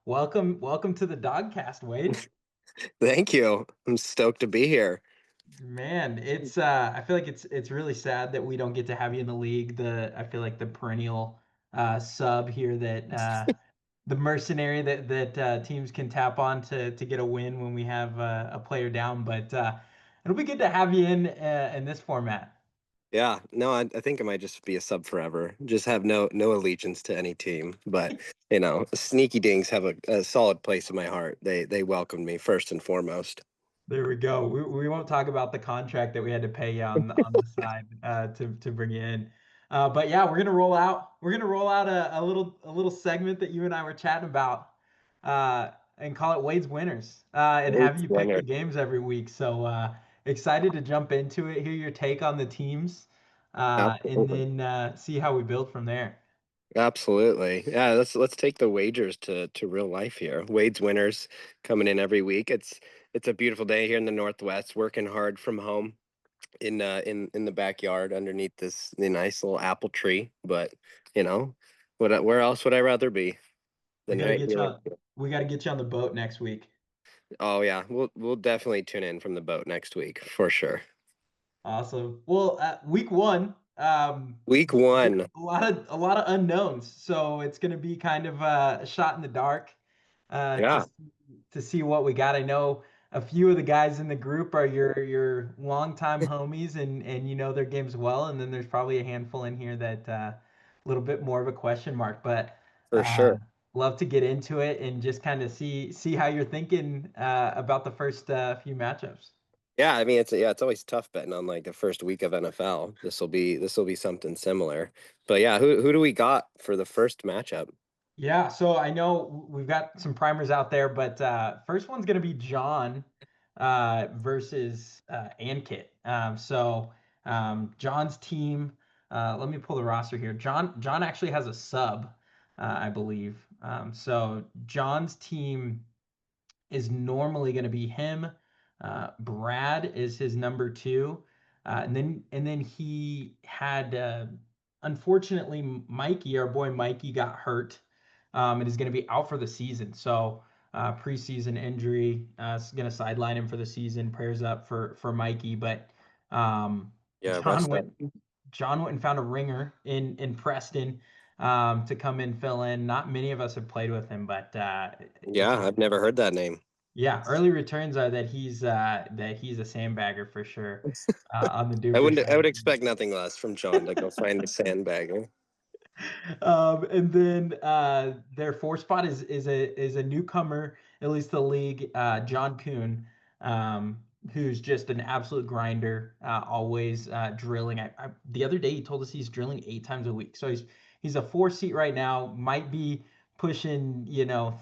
welcome to the Dogcast, Wade. Thank you. I'm stoked to be here. Man, it's I feel like it's really sad that we don't get to have you in the league. I feel like the perennial sub here that the mercenary that teams can tap on to get a win when we have a player down. But it'll be good to have you in this format. Yeah, no, I think I might just be a sub forever. Just have no allegiance to any team. But Sneaky Dings have a solid place in my heart. They welcomed me first and foremost. There we go. We won't talk about the contract that we had to pay you on the side to bring you in. But yeah, we're gonna roll out a little segment that you and I were chatting about and call it Wade's Winners and have It's you pick the winner. games every week. So excited to jump into it, hear your take on the teams, and Absolutely. then see how we build from there. Absolutely. Yeah, let's take the wagers to real life here. Wade's winners coming in every week. It's a beautiful day here in the Northwest, working hard from home in the backyard underneath this nice little apple tree. But you know, where else would I rather be We than got to right get you here? on. We got to get you on the boat next week. Oh yeah, we'll definitely tune in from the boat next week for sure. Awesome. Well, week one, Week we one. a lot of unknowns, so it's going to be kind of a shot in the dark uh, to Yeah, s- to see what we got. I know a few of the guys in the group are your longtime homies, and you know their games well, and then there's probably a handful in here that a little bit more of a question mark. But for uh, sure. love to get into it and just kind of see how you're thinking about the first few matchups. Yeah, I mean it's always tough betting on like the first week of NFL. This will be something similar. But yeah, who do we got for the first matchup? Yeah, so I know we've got some primers out there, but first one's going to be John versus Ankit. John's team. Let me pull the roster here. John actually has a sub, I believe. So John's team is normally going to be him. Brad is his number two, and then he had unfortunately Mikey, our boy Mikey, got hurt, and is going to be out for the season. So preseason injury is going to sideline him for the season. Prayers up for Mikey, but um, Yeah, John rest up. went John went and found a ringer in Preston to come in fill in. Not many of us have played with him, but Yeah, I've never heard that name. yeah, early returns are that he's a sandbagger for sure on the I Duper wouldn't I side would of things. expect nothing less from John to go find a sandbagger. And then their four spot is a newcomer, at least the league, John Kuhn, who's just an absolute grinder, always drilling. The other day he told us he's drilling 8 times a week, so he's a four seat right now. Might be pushing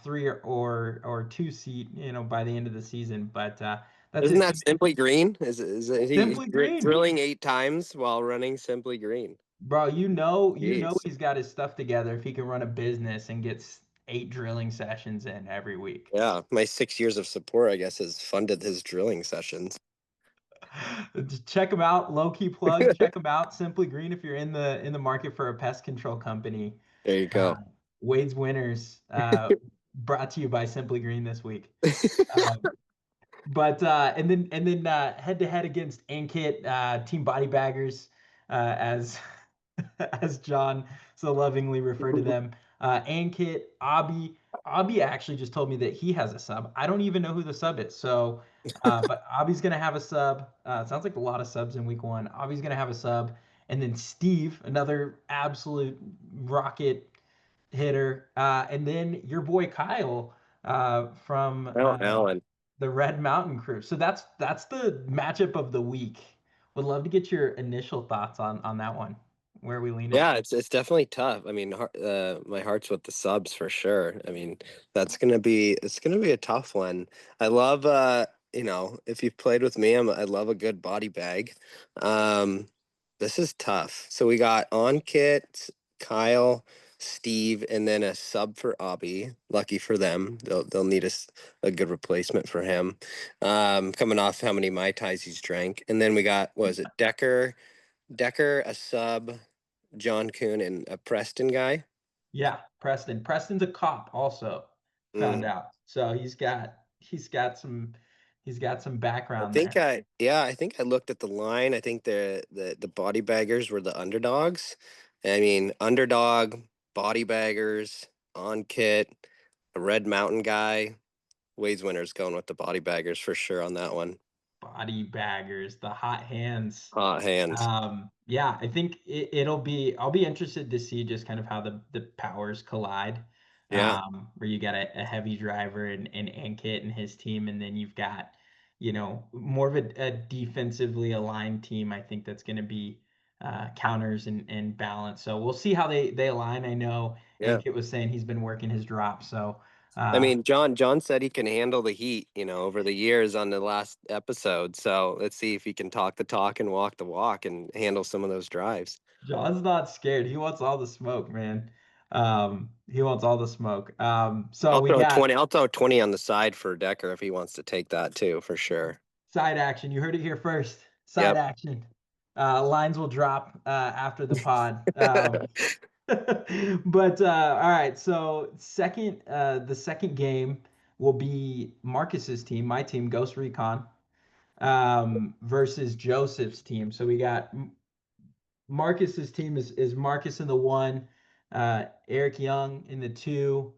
three or two seat by the end of the season, but that's Isn't his that team. Simply Green? Is he Simply Green. drilling 8 times while running Simply Green? Bro, you know Jeez. he's got his stuff together if he can run a business and gets 8 drilling sessions in every week. Yeah, my 6 years of support, I guess, has funded his drilling sessions. Just check him out, low key plug. Check him out, Simply Green. If you're in the market for a pest control company, There you uh, go. Wade's Winners, brought to you by Simply Green this week. Uh, But and then head to head against Ankit, Team Body Baggers, as as John so lovingly referred to them. Ankit, Abi. Abi actually just told me that he has a sub. I don't even know who the sub is. So, but Abi's gonna have a sub. It sounds like a lot of subs in week one. Abi's gonna have a sub, and then Steve, another absolute rocket hitter, and then your boy Kyle from Oh, Alan. the Red Mountain Crew. So that's the matchup of the week. Would love to get your initial thoughts on that one. Where are we leaning? Yeah, it's definitely tough. I mean, my heart's with the subs for sure. I mean, it's gonna be a tough one. I love if you've played with me, I love a good body bag. Um, this is tough. So we got on kit, Kyle, Steve, and then a sub for Abby. Lucky for them, they'll need a good replacement for him. Coming off how many Mai Tais he's drank, and then we got what was it Decker, a sub. John Kuhn and a Preston guy. Yeah, Preston. Preston's a cop also. found Mm. out. So he's got some I background think there. I yeah, I think I looked at the line. I think the body baggers were the underdogs. I mean, underdog, body baggers, on kit, a red mountain guy. Wade's winner's going with the body baggers for sure on that one. Body baggers, the hot hands. Hot hands. Yeah, I think it'll be. I'll be interested to see just kind of how the powers collide. Yeah, Where you got a heavy driver and Ankit and his team, and then you've got, more of a defensively aligned team. I think that's going to be counters and balance. So we'll see how they align. I know yeah. Ankit was saying he's been working his drop, so I uh, mean, John said he can handle the heat, over the years on the last episode. So let's see if he can talk the talk and walk the walk and handle some of those drives. John's not scared. He wants all the smoke, man. He wants all the smoke. So we got I'll throw 20 on the side for Decker if he wants to take that too, for sure. side action. You heard it here first. Side Yep. action. Lines will drop after the pod. But all right. So the second game will be Marcus's team, my team, Ghost Recon, versus Joseph's team. So we got Marcus's team is Marcus in the one, Eric Young in the two,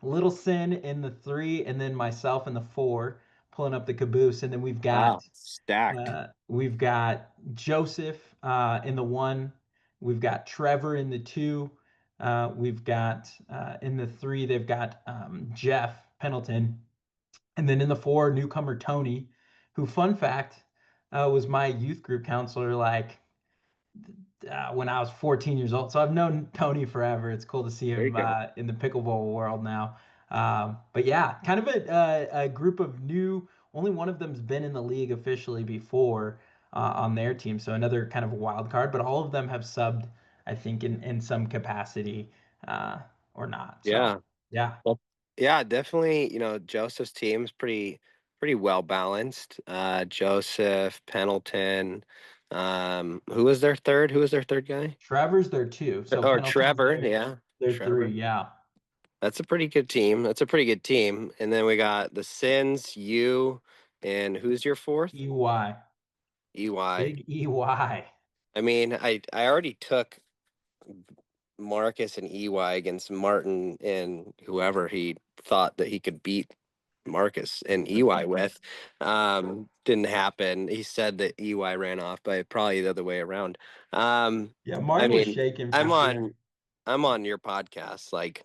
Little Sin in the three, and then myself in the four, pulling up the caboose. And then Wow. Stacked. we've got Joseph in the one, we've got Trevor in the two, we've got in the three, they've got Jeff Pendleton, and then in the four, newcomer Tony, who, fun fact, was my youth group counselor like when I was 14 years old. So I've known Tony forever. It's cool to see There you him go. in the pickleball world now. But yeah, kind of a group of new. Only one of them's been in the league officially before on their team, so another kind of wild card. But all of them have subbed, I think, in some capacity uh, or not. So Yeah. yeah, Well, yeah, definitely, Joseph's team's pretty well balanced. Joseph, Pendleton, who was their third? Who was their third guy? Trevor's there too. So Or Pendleton's Trevor, there. yeah. They're three. Trevor. Yeah. That's a pretty good team. That's a pretty good team. And then we got the Sins, you, and who's your fourth? EY. EY. Big EY. I mean, I already took Marcus and EY against Martin and whoever he thought that he could beat Marcus and EY with. Didn't happen. He said that EY ran off, but probably the other way around. Yeah, I Martin was mean, shaking for I'm sure. on I'm on your podcast. Like,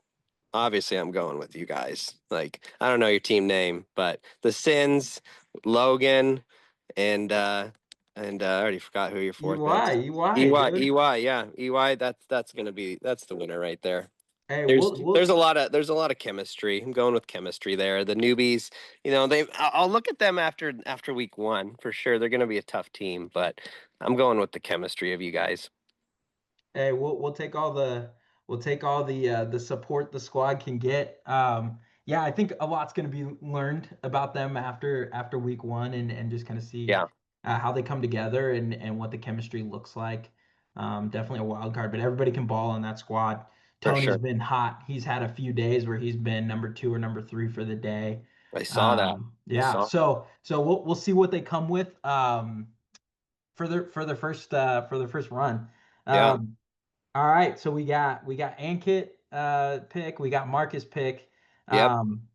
obviously I'm going with you guys. Like, I don't know your team name, but the Sins, Logan, and I already forgot who your fourth is. EY, EY, dude. EY, yeah, EY. That's the winner right there. Hey, There's we'll there's a lot of chemistry. I'm going with chemistry there. The newbies, I'll look at them after week one for sure. They're going to be a tough team, but I'm going with the chemistry of you guys. Hey, we'll take all the support the squad can get. Yeah, I think a lot's going to be learned about them after week one and just kind of see Yeah, how they come together and what the chemistry looks like. Definitely a wild card, but everybody can ball on that squad. for Tony's sure. been hot. He's had a few days where he's been number two or number three for the day. I saw that. I Yeah, saw. so we'll see what they come with for their first run. Yeah. Um, all right, so we got Ankit pick, we got Marcus pick. Yep.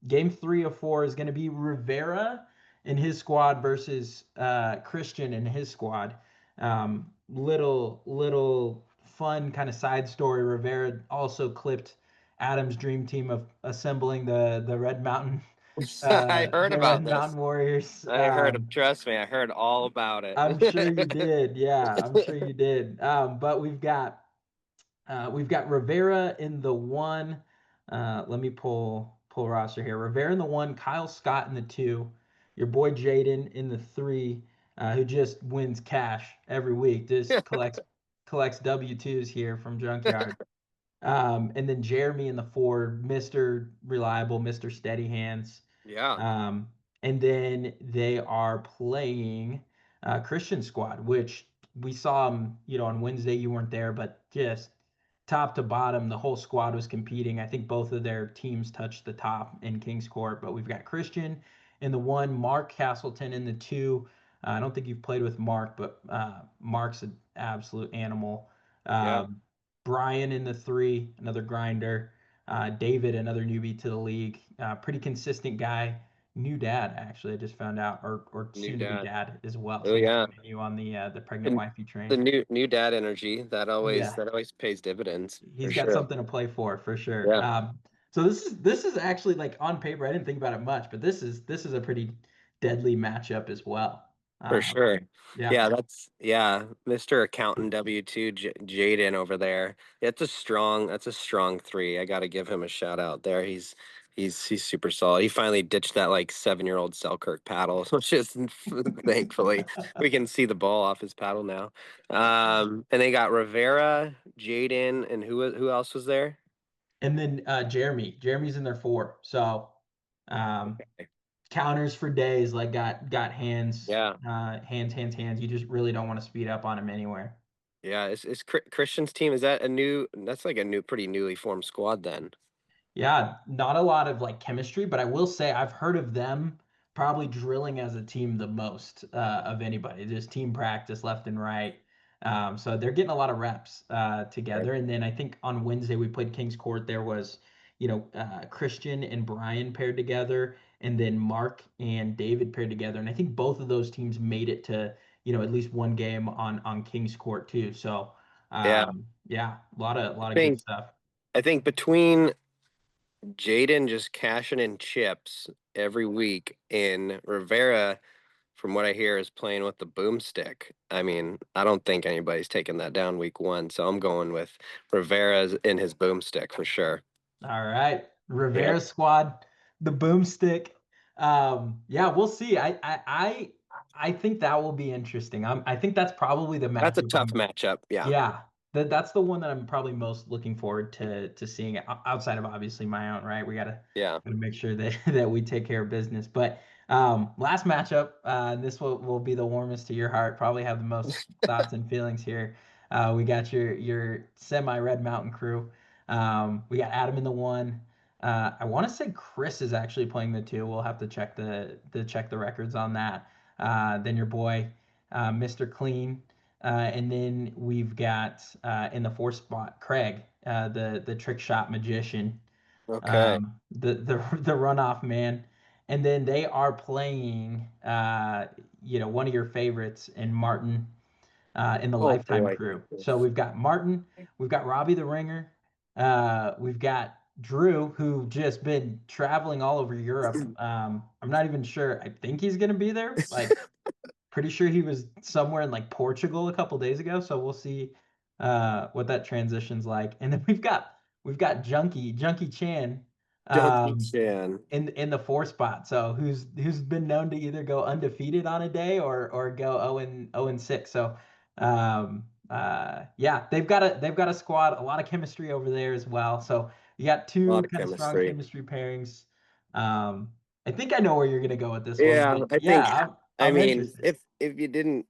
Game 3 of 4 is going to be Rivera and his squad versus Christian and his squad. Little fun kind of side story. Rivera also clipped Adam's dream team of assembling the Red Mountain I heard the Red about Mountain this. Warriors. I heard. Trust me, I heard all about it. I'm sure you did. Yeah, I'm sure you did. But we've got Rivera in the one. Let me pull roster here. Rivera in the one, Kyle Scott in the two, your boy Jaden in the three, who just wins cash every week, just collects W-2s here from Junkyard. And then Jeremy in the four, Mr. Reliable, Mr. Steady Hands. Yeah. Um, and then they are playing Christian Squad, which we saw them, on Wednesday. You weren't there, but just top to bottom, the whole squad was competing. I think both of their teams touched the top in Kings Court, but we've got Christian in the one, Mark Castleton in the two. I don't think you've played with Mark, but Mark's an absolute animal. Yeah, Brian in the three, another grinder. David, another newbie to the league. Pretty consistent guy. New dad, actually, I just found out, or new soon to be dad. dad as well. Oh So I'm yeah, joining you on the pregnant and wife you the train. new dad energy Yeah, that always pays dividends for he's got sure. something to play for sure. Yeah, So this is actually like on paper. I didn't think about it much, but this is a pretty deadly matchup as well. for Um, sure. yeah, Yeah, Mr. Accountant W2 Jaden over there. That's a strong three. I got to give him a shout out there. He's super solid. He finally ditched that like 7-year-old Selkirk paddle, which is thankfully we can see the ball off his paddle now. And they got Rivera, Jaden, and who else was there? and then Jeremy's in there four. So um, counters for days. Like got hands, Yeah. hands. You just really don't want to speed up on him anywhere. Yeah, is Christian's team, that's like a pretty newly formed squad then. Yeah, not a lot of like chemistry, but I will say I've heard of them probably drilling as a team the most of anybody. Just team practice left and right. So they're getting a lot of reps Right. together. And then I think on Wednesday we played Kings Court. There was, Christian and Brian paired together, and then Mark and David paired together. And I think both of those teams made it to, at least one game on Kings Court too. So Yeah, yeah, a lot of good think stuff. I think between Jaden just cashing in chips every week and Rivera, from what I hear, is playing with the boomstick. I mean, I don't think anybody's taking that down week one, so I'm going with Rivera's in his boomstick for sure. All right, Yep. Rivera squad, the boomstick. Yeah, we'll see. I think that will be interesting. I think that's probably the That's a matchup tough matchup. Yeah. yeah, that's the one that I'm probably most looking forward to seeing outside of obviously my own, right? We Yeah. gotta make sure that that we take care of business. But last matchup, this will be the warmest to your heart. Probably have the most thoughts and feelings here. We got your semi Red Mountain crew. We got Adam in the one. I want to say Chris is actually playing the two. We'll have to check the records on that. Then your boy, Mr. Clean. And then we've got in the fourth spot Craig, the trick shot magician, Okay. the runoff man, and then they are playing one of your favorites in Martin in the Oh Lifetime boy. crew. So we've got Martin, we've got Robbie the Ringer, we've got Drew who just been traveling all over Europe. I'm not even sure. I think he's gonna be there. Like pretty sure he was somewhere in like Portugal a couple days ago, so we'll see what that transition's like. And then we've got Junkie Chan Junkie um Chan. in the four spot. So who's been known to either go undefeated on a day or go 0-6. So yeah, they've got a squad, a lot of chemistry over there as well. So you got A two lot of kind of strong chemistry. chemistry pairings. I think I know where you're gonna go with this one, Yeah, but I think yeah, I I'm mean, interested. if you didn't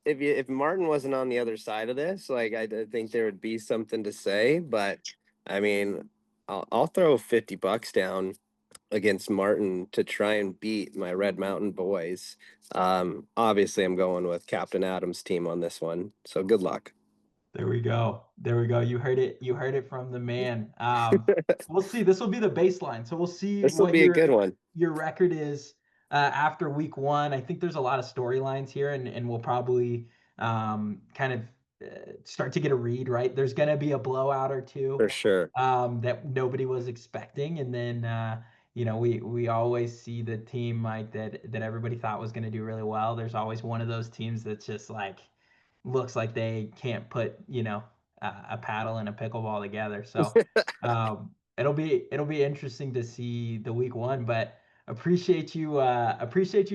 if Martin wasn't on the other side of this, like I think there would be something to say, but I mean, I'll throw $50 down against Martin to try and beat my Red Mountain boys. Obviously I'm going with Captain Adams' team on this one. So good luck. There we go. There we go. You heard it. You heard it from the man. We'll see. This will be the baseline. So we'll see This will what be a good one. your record is after week one. I think there's a lot of storylines here, and we'll probably kind of start to get a read, right? There's going to be a blowout or For two sure. that nobody was expecting, and then we always see the team like that everybody thought was going to do really well. There's always one of those teams that's just like looks like they can't put a paddle and a pickleball together. So it'll be interesting to see the week one. But appreciate you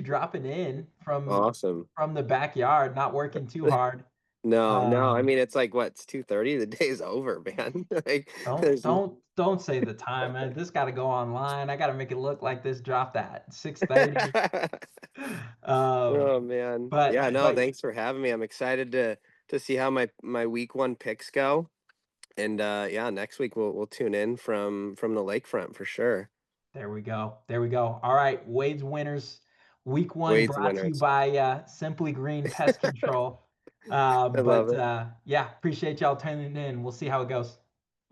dropping in Awesome. from the backyard, not working too hard. No, no. I Um, mean, it's like what? It's 2:30. The day's over, man. Like don't there's don't don't say the time, man. This got to go online. I got to make it look like this dropped at 6:30. Um, Oh man. but Yeah, no, but thanks for having me. I'm excited to see how my week one picks go. And yeah, next week we'll tune in from the lakefront for sure. There we go. There we go. All right, Wade's winners. Week one Wade's brought to you winners. by Simply Green Pest Control. I love it. Yeah, appreciate y'all tuning in. We'll see how it goes.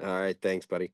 All right, thanks, buddy.